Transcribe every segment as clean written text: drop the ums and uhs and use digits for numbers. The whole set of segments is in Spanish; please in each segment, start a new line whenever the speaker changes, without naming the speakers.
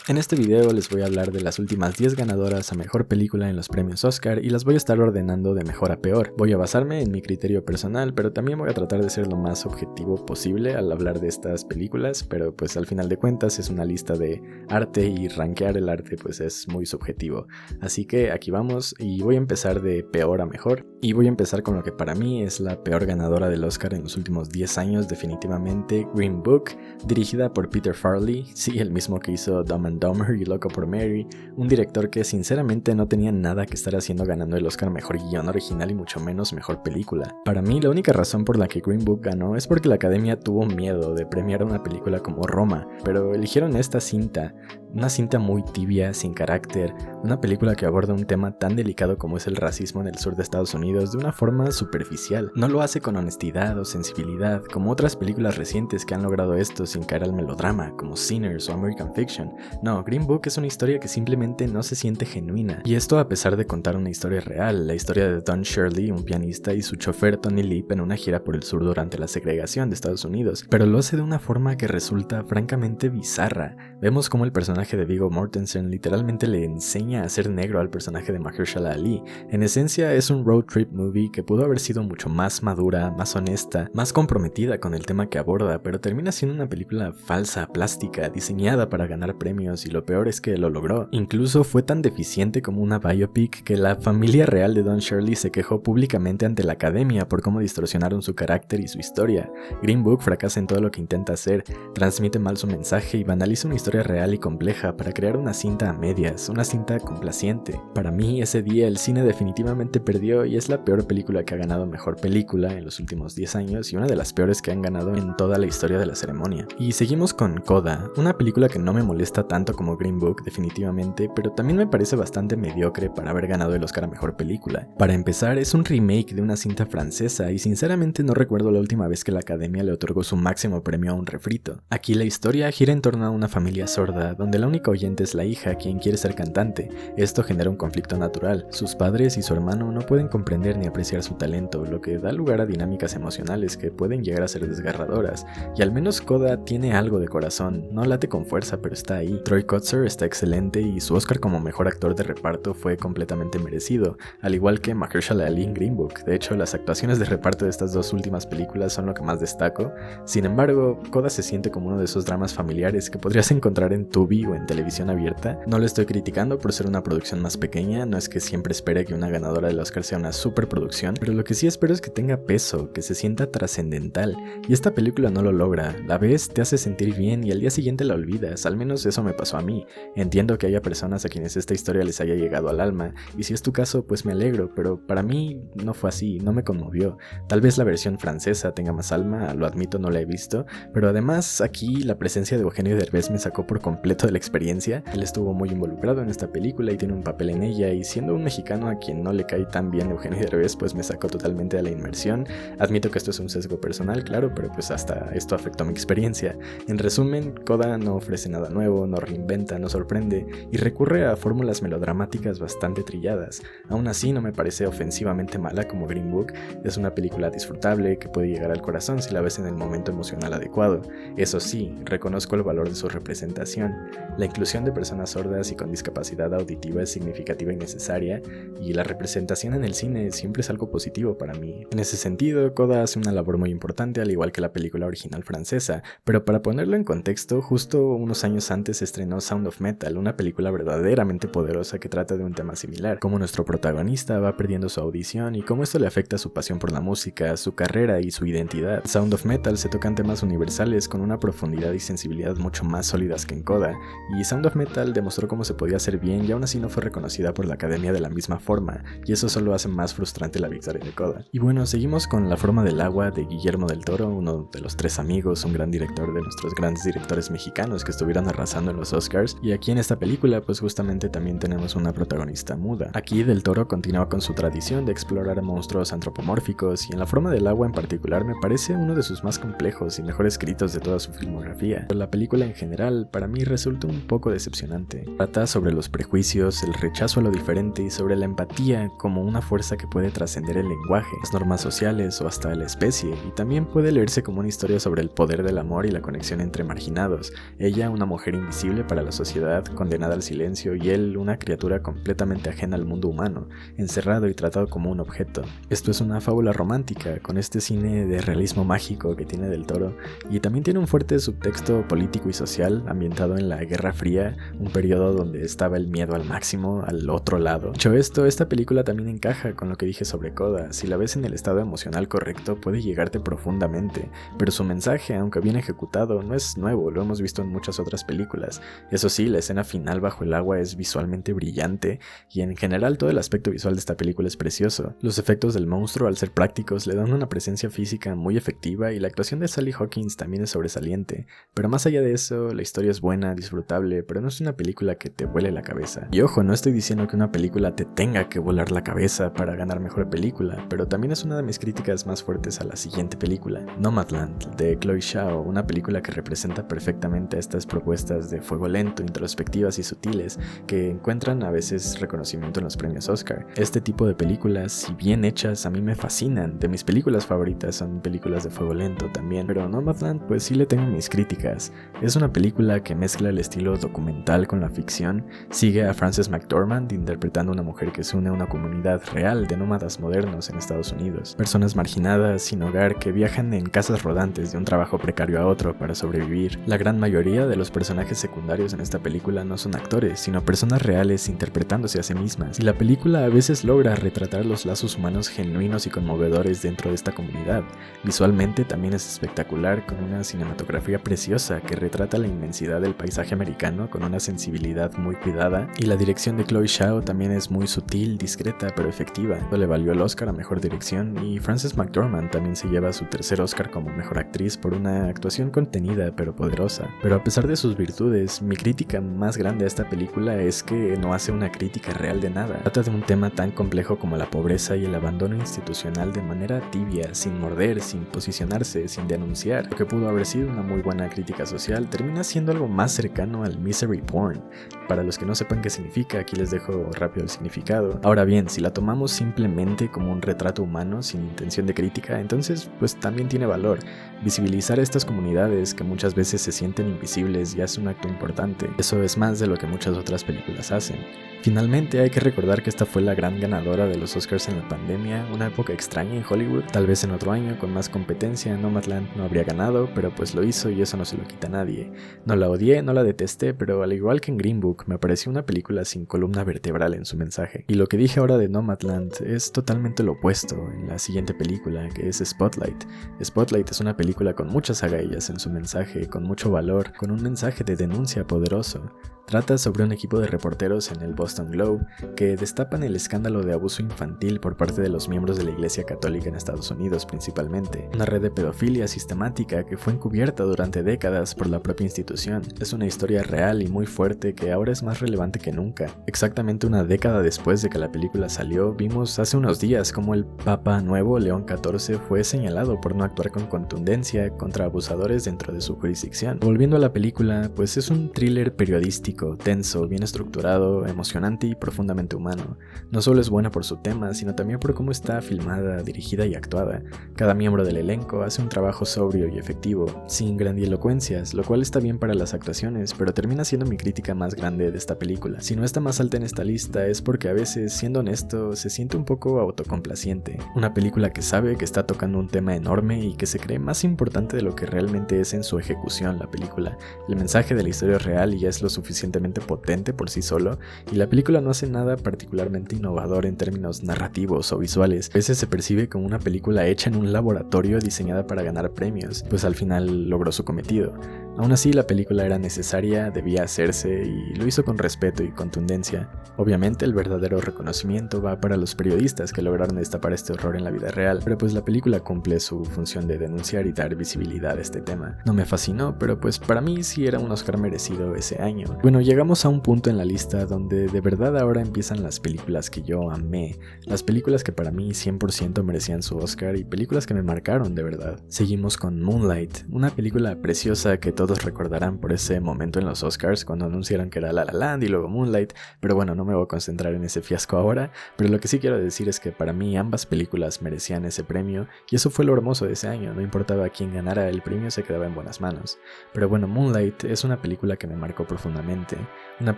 En este video les voy a hablar de las últimas 10 ganadoras a mejor película en los premios Oscar y las voy a estar ordenando de mejor a peor. Voy a basarme en mi criterio personal, pero también voy a tratar de ser lo más objetivo posible al hablar de estas películas, pero pues al final de cuentas es una lista de arte y rankear el arte pues es muy subjetivo. Así que aquí vamos y voy a empezar de peor a mejor y voy a empezar con lo que para mí es la peor ganadora del Oscar en los últimos 10 años, definitivamente Green Book, dirigida por Peter Farrelly, sí, el mismo que hizo Dumb and Dumber y Loco por Mary, un director que sinceramente no tenía nada que estar haciendo ganando el Oscar mejor guión original y mucho menos mejor película. Para mí la única razón por la que Green Book ganó es porque la Academia tuvo miedo de premiar una película como Roma, pero eligieron esta cinta, una cinta muy tibia, sin carácter, una película que aborda un tema tan delicado como es el racismo en el sur de Estados Unidos de una forma superficial. No lo hace con honestidad o sensibilidad, como otras películas recientes que han logrado esto sin caer al melodrama, como Sinners o American Fiction. No, Green Book es una historia que simplemente no se siente genuina. Y esto a pesar de contar una historia real, la historia de Don Shirley, un pianista, y su chofer Tony Lip en una gira por el sur durante la segregación de Estados Unidos, pero lo hace de una forma que resulta francamente bizarra. Vemos cómo el personaje de Viggo Mortensen literalmente le enseña a ser negro al personaje de Mahershala Ali. En esencia es un road trip movie que pudo haber sido mucho más madura, más honesta, más comprometida con el tema que aborda, pero termina siendo una película falsa, plástica, diseñada para ganar premios, y lo peor es que lo logró. Incluso fue tan deficiente como una biopic que la familia real de Don Shirley se quejó públicamente ante la Academia por cómo distorsionaron su carácter y su historia. Green Book fracasa en todo lo que intenta hacer, transmite mal su mensaje y banaliza una historia real y compleja para crear una cinta a medias, una cinta complaciente. Para mí ese día el cine definitivamente perdió y es la peor película que ha ganado mejor película en los últimos 10 años y una de las peores que han ganado en toda la historia de la ceremonia. Y seguimos con Coda, una película que no me molesta tanto como Green Book definitivamente, pero también me parece bastante mediocre para haber ganado el Oscar a mejor película. Para empezar, es un remake de una cinta francesa y sinceramente no recuerdo la última vez que la Academia le otorgó su máximo premio a un refrito. Aquí la historia gira en torno a una familia sorda, donde la única oyente es la hija, quien quiere ser cantante. Esto genera un conflicto natural. Sus padres y su hermano no pueden comprender ni apreciar su talento, lo que da lugar a dinámicas emocionales que pueden llegar a ser desgarradoras. Y al menos Coda tiene algo de corazón, no late con fuerza, pero está ahí. Troy Kotsur está excelente y su Oscar como mejor actor de reparto fue completamente merecido, al igual que Mahershala Ali en Green Book. De hecho, las actuaciones de reparto de estas dos últimas películas son lo que más destaco. Sin embargo, Coda se siente como uno de esos dramas familiares que podrías encontrar en Tubi o en televisión abierta. No lo estoy criticando por ser una producción más pequeña, no es que siempre espere que una ganadora del Oscar sea una superproducción, pero lo que sí espero es que tenga peso, que se sienta trascendental, y esta película no lo logra. La ves, te hace sentir bien y al día siguiente la olvidas, al menos eso me pasó a mí. Entiendo que haya personas a quienes esta historia les haya llegado al alma, y si es tu caso pues me alegro, pero para mí no fue así, no me conmovió. Tal vez la versión francesa tenga más alma, lo admito, no la he visto, pero además aquí la presencia de Eugenio Derbez me sacó por completo de la experiencia. Él estuvo muy involucrado en esta película y tiene un papel en ella, y siendo un mexicano a quien no le cae tan bien Eugenio Derbez pues me sacó totalmente de la inmersión. Admito que esto es un sesgo personal, claro, pero pues hasta esto afectó mi experiencia. En resumen, Coda no ofrece nada nuevo, no reinventa, no sorprende y recurre a fórmulas melodramáticas bastante trilladas. Aún así no me parece ofensivamente mala como Green Book, es una película disfrutable que puede llegar al corazón si la ves en el momento emocional adecuado. Eso sí, reconozco el valor de su representación. La inclusión de personas sordas y con discapacidad auditiva es significativa y necesaria, y la representación en el cine siempre es algo positivo para mí. En ese sentido, Coda hace una labor muy importante, al igual que la película original francesa, pero para ponerlo en contexto, justo unos años antes se estrenó Sound of Metal, una película verdaderamente poderosa que trata de un tema similar, cómo nuestro protagonista va perdiendo su audición y cómo esto le afecta a su pasión por la música, su carrera y su identidad. Sound of Metal se tocan temas universales con una profundidad y sensibilidad mucho más sólidas que en Coda, y Sound of Metal demostró cómo se podía hacer bien y aún así no fue reconocida por la Academia de la misma forma, y eso solo hace más frustrante la victoria de Coda. Y bueno, seguimos con La forma del agua de Guillermo del Toro, uno de los tres amigos, un gran director de nuestros grandes directores mexicanos que estuvieron arrasando en los Oscars, y aquí en esta película pues justamente también tenemos una protagonista muda. Aquí Del Toro continúa con su tradición de explorar monstruos antropomórficos, y en La forma del agua en particular me parece uno de sus más complejos y mejor escritos de toda su filmografía. Pero la película en general para mí resulta resulta un poco decepcionante. Trata sobre los prejuicios, el rechazo a lo diferente y sobre la empatía como una fuerza que puede trascender el lenguaje, las normas sociales o hasta la especie, y también puede leerse como una historia sobre el poder del amor y la conexión entre marginados. Ella, una mujer invisible para la sociedad, condenada al silencio, y él, una criatura completamente ajena al mundo humano, encerrado y tratado como un objeto. Esto es una fábula romántica, con este cine de realismo mágico que tiene Del Toro, y también tiene un fuerte subtexto político y social, ambientado en la Guerra Fría, un periodo donde estaba el miedo al máximo, al otro lado. Dicho esto, esta película también encaja con lo que dije sobre Coda. Si la ves en el estado emocional correcto, puede llegarte profundamente, pero su mensaje, aunque bien ejecutado, no es nuevo, lo hemos visto en muchas otras películas. Eso sí, la escena final bajo el agua es visualmente brillante, y en general todo el aspecto visual de esta película es precioso. Los efectos del monstruo, al ser prácticos, le dan una presencia física muy efectiva, y la actuación de Sally Hawkins también es sobresaliente. Pero más allá de eso, la historia es buena, disfrutable, pero no es una película que te vuele la cabeza. Y ojo, no estoy diciendo que una película te tenga que volar la cabeza para ganar mejor película, pero también es una de mis críticas más fuertes a la siguiente película, Nomadland, de Chloe Zhao, una película que representa perfectamente estas propuestas de fuego lento, introspectivas y sutiles, que encuentran a veces reconocimiento en los premios Oscar. Este tipo de películas, si bien hechas, a mí me fascinan. De mis películas favoritas son películas de fuego lento también, pero Nomadland pues sí le tengo mis críticas. Es una película que mezcla el estilo documental con la ficción, sigue a Frances McDormand interpretando a una mujer que se une a una comunidad real de nómadas modernos en Estados Unidos, personas marginadas, sin hogar, que viajan en casas rodantes de un trabajo precario a otro para sobrevivir. La gran mayoría de los personajes secundarios en esta película no son actores, sino personas reales interpretándose a sí mismas, y la película a veces logra retratar los lazos humanos genuinos y conmovedores dentro de esta comunidad. Visualmente también es espectacular, con una cinematografía preciosa que retrata la inmensidad del paisaje americano con una sensibilidad muy cuidada, y la dirección de Chloe Zhao también es muy sutil, discreta pero efectiva. Le valió el Oscar a Mejor Dirección, y Frances McDormand también se lleva su tercer Oscar como Mejor Actriz por una actuación contenida pero poderosa. Pero a pesar de sus virtudes, mi crítica más grande a esta película es que no hace una crítica real de nada. Trata de un tema tan complejo como la pobreza y el abandono institucional de manera tibia, sin morder, sin posicionarse, sin denunciar. Lo que pudo haber sido una muy buena crítica social termina siendo algo más cercano al misery porn. Para los que no sepan qué significa, aquí les dejo rápido el significado. Ahora bien, si la tomamos simplemente como un retrato humano sin intención de crítica, entonces pues también tiene valor. Visibilizar a estas comunidades que muchas veces se sienten invisibles ya es un acto importante. Eso es más de lo que muchas otras películas hacen. Finalmente hay que recordar que esta fue la gran ganadora de los Oscars en la pandemia, una época extraña en Hollywood. Tal vez en otro año, con más competencia, Nomadland no habría ganado, pero pues lo hizo y eso no se lo quita a nadie. No la odié, no la detesté, pero al igual que en Green Book, me pareció una película sin columna vertebral en su mensaje. Y lo que dije ahora de Nomadland es totalmente lo opuesto en la siguiente película, que es Spotlight. Spotlight es una película con muchas agallas en su mensaje, con mucho valor, con un mensaje de denuncia poderoso. Trata sobre un equipo de reporteros en el Boston Globe que destapan el escándalo de abuso infantil por parte de los miembros de la Iglesia Católica en Estados Unidos principalmente, una red de pedofilia sistemática que fue encubierta durante décadas por la propia institución. Es una historia real y muy fuerte que ahora es más relevante que nunca. Exactamente una década después de que la película salió, vimos hace unos días cómo el Papa nuevo, León XIV, fue señalado por no actuar con contundencia contra abusadores dentro de su jurisdicción. Volviendo a la película, pues es un thriller periodístico, tenso, bien estructurado, emocionante y profundamente humano. No solo es buena por su tema, sino también por cómo está filmada, dirigida y actuada. Cada miembro del elenco hace un trabajo sobrio y efectivo, sin grandilocuencias, lo cual está bien para las actuaciones, pero termina siendo mi crítica más grande de esta película. Si no está más alta en esta lista es porque a veces, siendo honesto, se siente un poco autocomplaciente. Una película que sabe que está tocando un tema enorme y que se cree más importante de lo que realmente es en su ejecución la película. El mensaje de la historia es real y ya es lo suficientemente potente por sí solo, y la película no hace nada particularmente innovador en términos narrativos o visuales. A veces se percibe como una película hecha en un laboratorio diseñada para ganar premios, pues al final logró su cometido. Aún así, la película era necesaria, debía hacerse y lo hizo con respeto y contundencia. Obviamente el verdadero reconocimiento va para los periodistas que lograron destapar este horror en la vida real, pero pues la película cumple su función de denunciar y dar visibilidad a este tema. No me fascinó, pero pues para mí sí era un Oscar merecido ese año. Bueno, llegamos a un punto en la lista donde de verdad ahora empiezan las películas que yo amé, las películas que para mí 100% merecían su Oscar y películas que me marcaron de verdad. Seguimos con Moonlight, una película preciosa que todos todos recordarán por ese momento en los Oscars cuando anunciaron que era La La Land y luego Moonlight, pero bueno, no me voy a concentrar en ese fiasco ahora, pero lo que sí quiero decir es que para mí ambas películas merecían ese premio y eso fue lo hermoso de ese año, no importaba quién ganara, el premio se quedaba en buenas manos. Pero bueno, Moonlight es una película que me marcó profundamente, una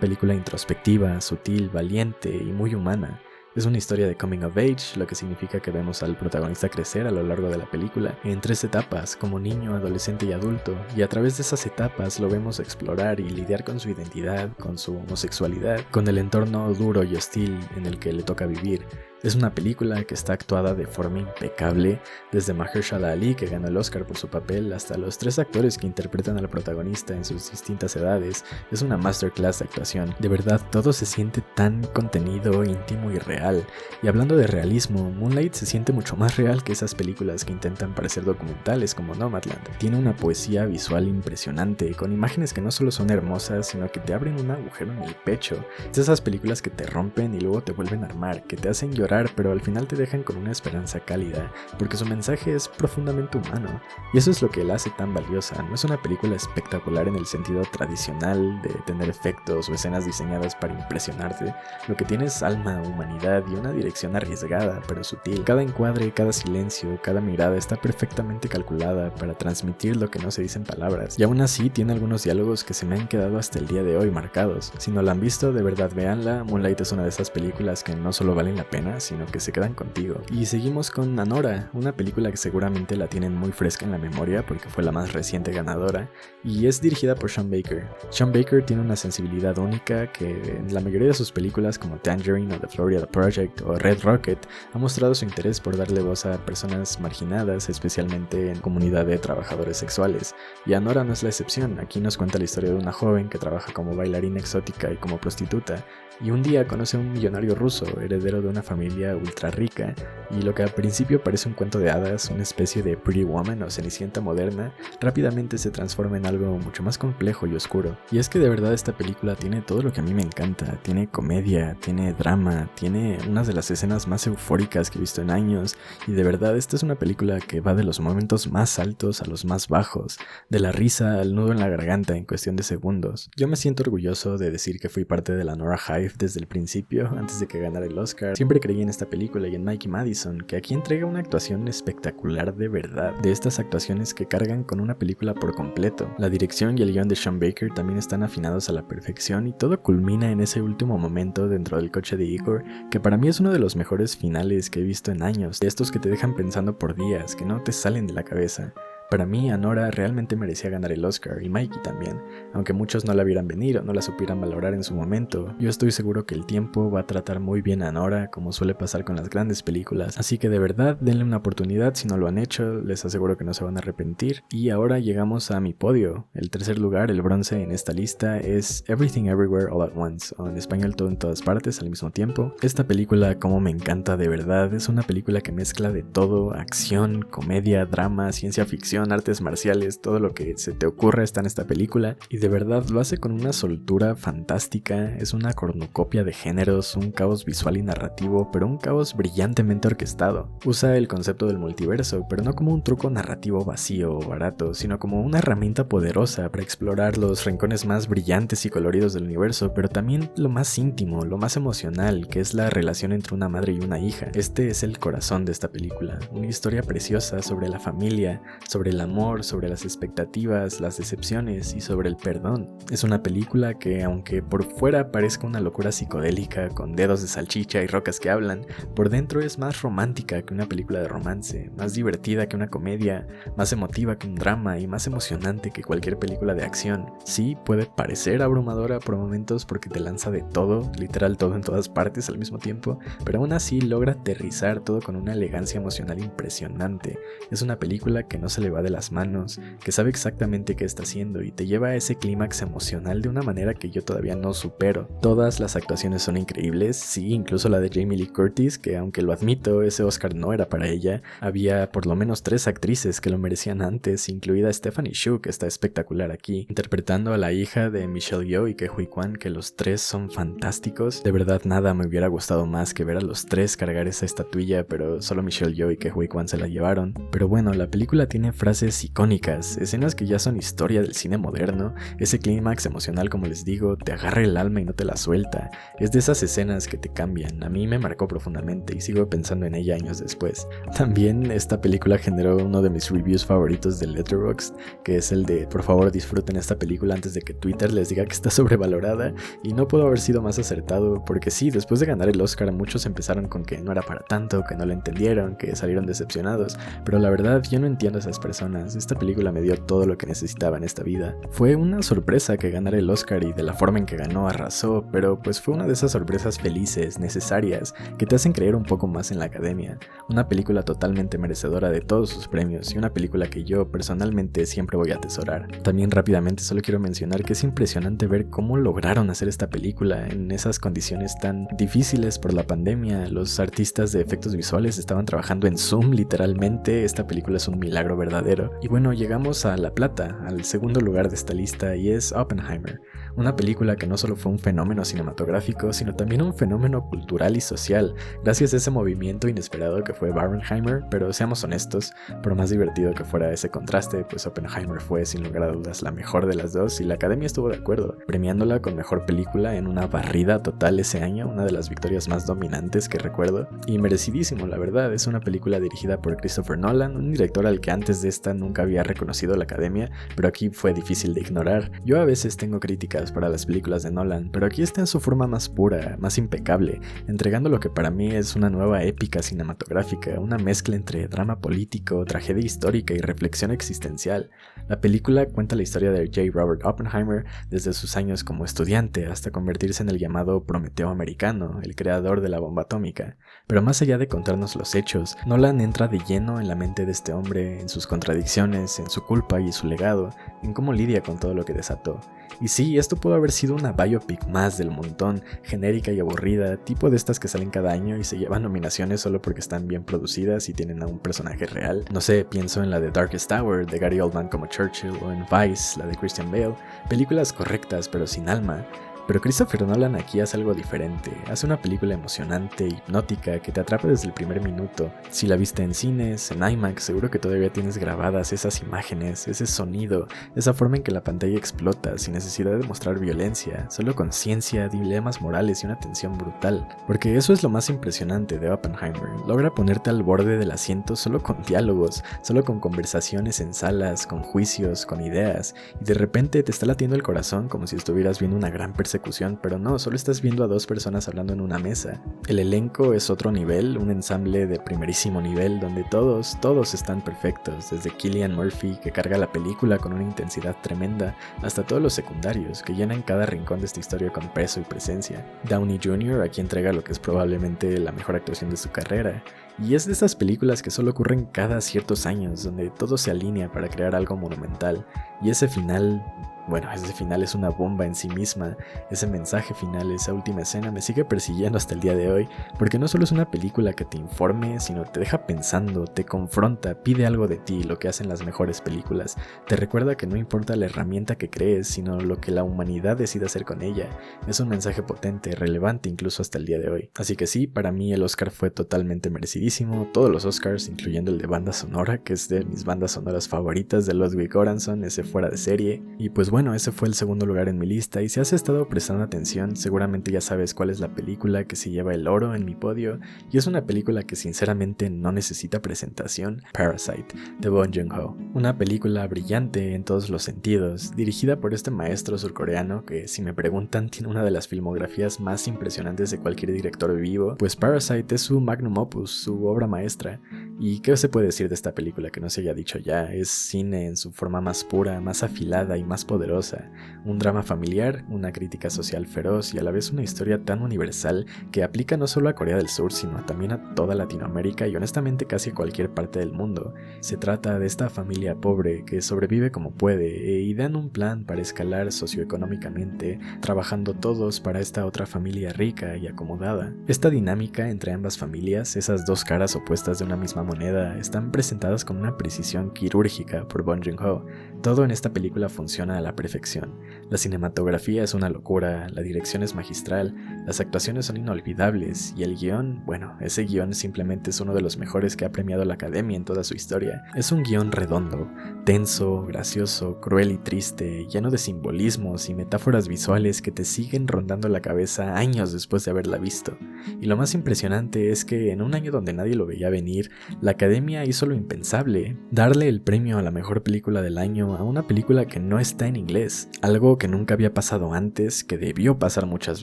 película introspectiva, sutil, valiente y muy humana. Es una historia de coming of age, lo que significa que vemos al protagonista crecer a lo largo de la película en 3 etapas, como niño, adolescente y adulto, y a través de esas etapas lo vemos explorar y lidiar con su identidad, con su homosexualidad, con el entorno duro y hostil en el que le toca vivir. Es una película que está actuada de forma impecable, desde Mahershala Ali, que ganó el Oscar por su papel, hasta los 3 actores que interpretan al protagonista en sus distintas edades. Es una masterclass de actuación. De verdad, todo se siente tan contenido, íntimo y real. Y hablando de realismo, Moonlight se siente mucho más real que esas películas que intentan parecer documentales como Nomadland. Tiene una poesía visual impresionante, con imágenes que no solo son hermosas, sino que te abren un agujero en el pecho. Es esas películas que te rompen y luego te vuelven a armar, que te hacen llorar, pero al final te dejan con una esperanza cálida, porque su mensaje es profundamente humano, y eso es lo que la hace tan valiosa. No es una película espectacular en el sentido tradicional de tener efectos o escenas diseñadas para impresionarte. Lo que tiene es alma, humanidad y una dirección arriesgada, pero sutil. Cada encuadre, cada silencio, cada mirada está perfectamente calculada para transmitir lo que no se dice en palabras, y aún así tiene algunos diálogos que se me han quedado hasta el día de hoy marcados. Si no la han visto, de verdad véanla. Moonlight es una de esas películas que no solo valen la pena, sino que se quedan contigo. Y seguimos con Anora, una película que seguramente la tienen muy fresca en la memoria porque fue la más reciente ganadora, y es dirigida por Sean Baker. Sean Baker tiene una sensibilidad única que en la mayoría de sus películas como Tangerine o The Florida Project o Red Rocket ha mostrado su interés por darle voz a personas marginadas, especialmente en comunidad de trabajadores sexuales, y Anora no es la excepción. Aquí nos cuenta la historia de una joven que trabaja como bailarina exótica y como prostituta, y un día conoce a un millonario ruso, heredero de una familia ultra rica, y lo que al principio parece un cuento de hadas, una especie de Pretty Woman o Cenicienta moderna, rápidamente se transforma en algo mucho más complejo y oscuro. Y es que de verdad esta película tiene todo lo que a mí me encanta, tiene comedia, tiene drama, tiene unas de las escenas más eufóricas que he visto en años, y de verdad esta es una película que va de los momentos más altos a los más bajos, de la risa al nudo en la garganta en cuestión de segundos. Yo me siento orgulloso de decir que fui parte de la Nora Hive desde el principio, antes de que ganara el Oscar. Siempre creí en esta película y en Mikey Madison, que aquí entrega una actuación espectacular de verdad, de estas actuaciones que cargan con una película por completo. La dirección y el guión de Sean Baker también están afinados a la perfección y todo culmina en ese último momento dentro del coche de Igor, que para mí es uno de los mejores finales que he visto en años, de estos que te dejan pensando por días, que no te salen de la cabeza. Para mí, Anora realmente merecía ganar el Oscar, y Mikey también, aunque muchos no la vieran venir o no la supieran valorar en su momento. Yo estoy seguro que el tiempo va a tratar muy bien a Anora, como suele pasar con las grandes películas, así que de verdad denle una oportunidad si no lo han hecho, les aseguro que no se van a arrepentir. Y ahora llegamos a mi podio. El tercer lugar, el bronce en esta lista, es Everything Everywhere All at Once, o en español Todo en Todas Partes al mismo tiempo. Esta película, como me encanta de verdad, es una película que mezcla de todo: acción, comedia, drama, ciencia ficción, artes marciales, todo lo que se te ocurra está en esta película, y de verdad lo hace con una soltura fantástica. Es una cornucopia de géneros, un caos visual y narrativo, pero un caos brillantemente orquestado. Usa el concepto del multiverso, pero no como un truco narrativo vacío o barato, sino como una herramienta poderosa para explorar los rincones más brillantes y coloridos del universo, pero también lo más íntimo, lo más emocional, que es la relación entre una madre y una hija. Este es el corazón de esta película, una historia preciosa sobre la familia, sobre el amor, sobre las expectativas, las decepciones y sobre el perdón. Es una película que, aunque por fuera parezca una locura psicodélica con dedos de salchicha y rocas que hablan, por dentro es más romántica que una película de romance, más divertida que una comedia, más emotiva que un drama y más emocionante que cualquier película de acción. Sí, puede parecer abrumadora por momentos porque te lanza de todo, literal todo en todas partes al mismo tiempo, pero aún así logra aterrizar todo con una elegancia emocional impresionante. Es una película que no se le va de las manos, que sabe exactamente qué está haciendo y te lleva a ese clímax emocional de una manera que yo todavía no supero. Todas las actuaciones son increíbles, sí, incluso la de Jamie Lee Curtis, que aunque lo admito, ese Oscar no era para ella. Había por lo menos 3 actrices que lo merecían antes, incluida Stephanie Hsu, que está espectacular aquí, interpretando a la hija de Michelle Yeoh y Ke Huy Quan, que los 3 son fantásticos. De verdad nada me hubiera gustado más que ver a los 3 cargar esa estatuilla, pero solo Michelle Yeoh y Ke Huy Quan se la llevaron. Pero bueno, la película tiene frases icónicas, escenas que ya son historia del cine moderno, ese clímax emocional, como les digo, te agarra el alma y no te la suelta. Es de esas escenas que te cambian. A mí me marcó profundamente y sigo pensando en ella años después. También esta película generó uno de mis reviews favoritos de Letterboxd, que es el de por favor disfruten esta película antes de que Twitter les diga que está sobrevalorada, y no pudo haber sido más acertado, porque sí, después de ganar el Oscar muchos empezaron con que no era para tanto, que no lo entendieron, que salieron decepcionados, pero la verdad yo no entiendo a esas personas. Esta película me dio todo lo que necesitaba en esta vida. Fue una sorpresa que ganara el Oscar y de la forma en que ganó arrasó, pero pues fue una de esas sorpresas felices, necesarias, que te hacen creer un poco más en la academia. Una película totalmente merecedora de todos sus premios y una película que yo personalmente siempre voy a atesorar. También rápidamente solo quiero mencionar que es impresionante ver cómo lograron hacer esta película en esas condiciones tan difíciles por la pandemia. Los artistas de efectos visuales estaban trabajando en Zoom literalmente. Esta película es un milagro verdadero. Y bueno, llegamos a la plata, al segundo lugar de esta lista, y es Oppenheimer. Una película que no solo fue un fenómeno cinematográfico, sino también un fenómeno cultural y social, gracias a ese movimiento inesperado que fue Barbenheimer, pero seamos honestos, por más divertido que fuera ese contraste, pues Oppenheimer fue sin lugar a dudas la mejor de las dos y la academia estuvo de acuerdo, premiándola con mejor película en una barrida total ese año, una de las victorias más dominantes que recuerdo, y merecidísimo la verdad. Es una película dirigida por Christopher Nolan, un director al que antes de esta nunca había reconocido la academia, pero aquí fue difícil de ignorar. Yo a veces tengo críticas para las películas de Nolan, pero aquí está en su forma más pura, más impecable, entregando lo que para mí es una nueva épica cinematográfica, una mezcla entre drama político, tragedia histórica y reflexión existencial. La película cuenta la historia de J. Robert Oppenheimer desde sus años como estudiante hasta convertirse en el llamado Prometeo americano, el creador de la bomba atómica. Pero más allá de contarnos los hechos, Nolan entra de lleno en la mente de este hombre, en sus contradicciones, en su culpa y su legado, en cómo lidia con todo lo que desató. Y sí, esto pudo haber sido una biopic más del montón, genérica y aburrida, tipo de estas que salen cada año y se llevan nominaciones solo porque están bien producidas y tienen a un personaje real. No sé, pienso en la de Darkest Tower, de Gary Oldman como Churchill, o en Vice, la de Christian Bale, películas correctas pero sin alma. Pero Christopher Nolan aquí hace algo diferente, hace una película emocionante, hipnótica, que te atrapa desde el primer minuto. Si la viste en cines, en IMAX, seguro que todavía tienes grabadas esas imágenes, ese sonido, esa forma en que la pantalla explota, sin necesidad de mostrar violencia, solo conciencia, dilemas morales y una tensión brutal. Porque eso es lo más impresionante de Oppenheimer, logra ponerte al borde del asiento solo con diálogos, solo con conversaciones en salas, con juicios, con ideas, y de repente te está latiendo el corazón como si estuvieras viendo una gran persecución, pero no, solo estás viendo a dos personas hablando en una mesa. El elenco es otro nivel, un ensamble de primerísimo nivel donde todos están perfectos, desde Cillian Murphy, que carga la película con una intensidad tremenda, hasta todos los secundarios, que llenan cada rincón de esta historia con peso y presencia. Downey Jr. aquí entrega lo que es probablemente la mejor actuación de su carrera, y es de esas películas que solo ocurren cada ciertos años, donde todo se alinea para crear algo monumental, y ese final... Bueno, ese final es una bomba en sí misma. Ese mensaje final, esa última escena me sigue persiguiendo hasta el día de hoy, porque no solo es una película que te informe, sino te deja pensando, te confronta, pide algo de ti, lo que hacen las mejores películas. Te recuerda que no importa la herramienta que crees, sino lo que la humanidad decide hacer con ella. Es un mensaje potente, relevante incluso hasta el día de hoy. Así que sí, para mí el Oscar fue totalmente merecidísimo. Todos los Oscars, incluyendo el de banda sonora, que es de mis bandas sonoras favoritas de Ludwig Göransson, ese fuera de serie. Y pues bueno, ese fue el segundo lugar en mi lista, y si has estado prestando atención, seguramente ya sabes cuál es la película que se lleva el oro en mi podio, y es una película que sinceramente no necesita presentación: Parasite, de Bong Joon-ho. Una película brillante en todos los sentidos, dirigida por este maestro surcoreano que, si me preguntan, tiene una de las filmografías más impresionantes de cualquier director vivo. Pues Parasite es su magnum opus, su obra maestra. ¿Y qué se puede decir de esta película que no se haya dicho ya? Es cine en su forma más pura, más afilada y más poderosa. Un drama familiar, una crítica social feroz y a la vez una historia tan universal que aplica no solo a Corea del Sur, sino también a toda Latinoamérica y honestamente casi a cualquier parte del mundo. Se trata de esta familia pobre que sobrevive como puede y dan un plan para escalar socioeconómicamente, trabajando todos para esta otra familia rica y acomodada. Esta dinámica entre ambas familias, esas dos caras opuestas de una misma moneda están presentadas con una precisión quirúrgica por Bong Joon-ho. Todo en esta película funciona a la perfección. La cinematografía es una locura, la dirección es magistral, las actuaciones son inolvidables y el guión, bueno, ese guión simplemente es uno de los mejores que ha premiado la Academia en toda su historia. Es un guión redondo, tenso, gracioso, cruel y triste, lleno de simbolismos y metáforas visuales que te siguen rondando la cabeza años después de haberla visto. Y lo más impresionante es que en un año donde nadie lo veía venir, la Academia hizo lo impensable, darle el premio a la mejor película del año a una película que no está en inglés, algo que nunca había pasado antes, que debió pasar muchas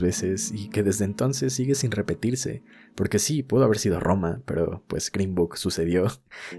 veces y que desde entonces sigue sin repetirse, porque sí, pudo haber sido Roma, pero pues Green Book sucedió,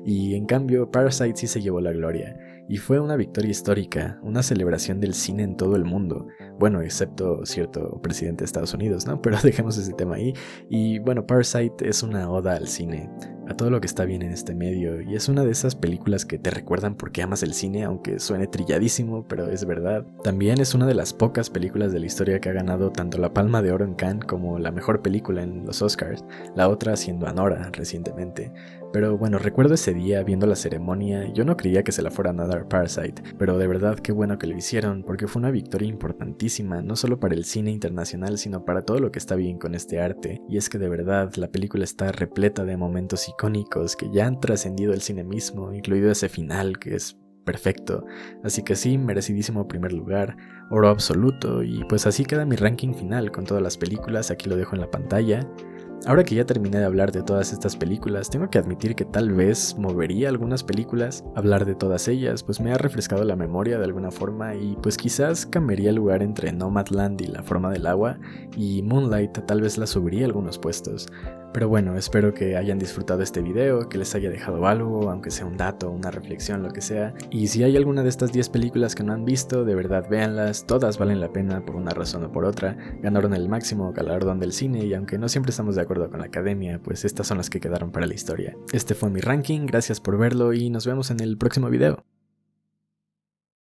y en cambio Parasite sí se llevó la gloria. Y fue una victoria histórica, una celebración del cine en todo el mundo. Bueno, excepto cierto presidente de Estados Unidos, ¿no? Pero dejemos ese tema ahí. Y bueno, Parasite es una oda al cine, a todo lo que está bien en este medio. Y es una de esas películas que te recuerdan por qué amas el cine, aunque suene trilladísimo, pero es verdad. También es una de las pocas películas de la historia que ha ganado tanto la Palma de Oro en Cannes como la mejor película en los Oscars, la otra siendo Anora recientemente. Pero bueno, recuerdo ese día viendo la ceremonia, yo no creía que se la fueran a dar Parasite, pero de verdad qué bueno que lo hicieron, porque fue una victoria importantísima, no solo para el cine internacional, sino para todo lo que está bien con este arte. Y es que de verdad, la película está repleta de momentos icónicos que ya han trascendido el cine mismo, incluido ese final que es perfecto. Así que sí, merecidísimo primer lugar, oro absoluto, y pues así queda mi ranking final con todas las películas, aquí lo dejo en la pantalla. Ahora que ya terminé de hablar de todas estas películas, tengo que admitir que tal vez movería algunas películas. Hablar de todas ellas, pues me ha refrescado la memoria de alguna forma y pues quizás cambiaría el lugar entre Nomadland y La forma del agua, y Moonlight tal vez la subiría algunos puestos. Pero bueno, espero que hayan disfrutado este video, que les haya dejado algo, aunque sea un dato, una reflexión, lo que sea. Y si hay alguna de estas 10 películas que no han visto, de verdad véanlas, todas valen la pena por una razón o por otra. Ganaron el máximo galardón del cine y aunque no siempre estamos de acuerdo con la Academia, pues estas son las que quedaron para la historia. Este fue mi ranking, gracias por verlo y nos vemos en el próximo video.